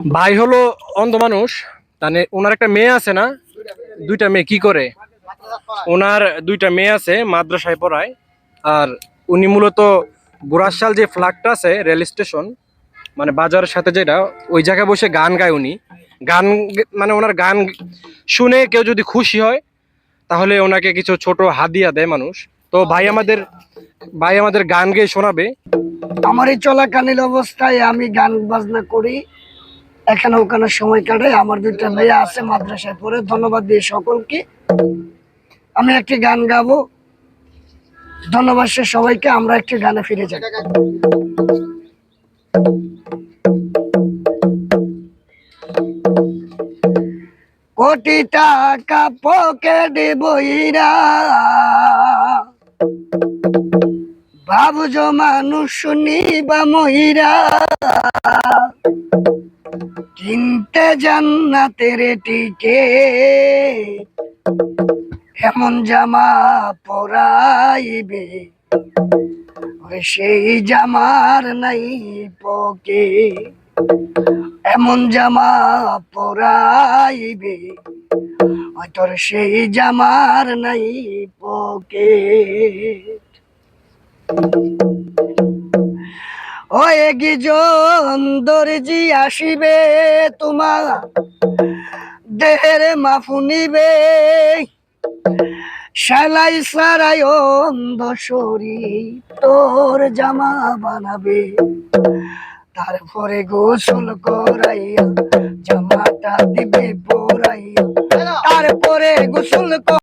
ভাই হলো অন্ধ মানুষ, মানে ওনার একটা মেয়ে আছে না, দুইটা মেয়ে কি করে, ওনার দুইটা মেয়ে আছে মাদ্রাসায় পড়ায়। আর উনি মূলত বুড়াশাল যে ফ্ল্যাগটা আছে রেল স্টেশন, মানে বাজারের সাথে যেটা, ওই জায়গায় বসে গান গায় উনি। গান মানে ওনার গান শুনে কেউ যদি খুশি হয় তাহলে ওনাকে কিছু ছোট হাদিয়া দেয় মানুষ। তো ভাই আমাদের গান গেয়ে শোনাবে। আমার এই চলাকালীন অবস্থায় আমি গান বাজনা করি, এখানে ওখানে সময় কাটে। আমার দুইটা মেয়ে আছে মাদ্রাসায় পড়ে। ধন্যবাদ দিয়ে সকলকে। আমি একটি গান গাবো। ধন্যবাদ সবাইকে। আমরা একটি গানে ফিরে যাই। কোটি টাকা পকেটে বইরা ভাবুজ মানুষ নিবা মহিরা, কিনতে জান্নাতের টিকেট, এমন জামা পরাইবে ওই সেই জামার নাই পকেট, এমন জামা পরাইবে ওই তোর সেই জামার নাই পকেট। ও একজন দর্জি আসিবে তোমার দেহের মাফু নিবে, সেলাই সারাই অন্ধ শরীর তোর জামা বানাবে, তারপরে গোসল করাইয়া জামাটা দিবে পরাইয়া, তারপরে গোসল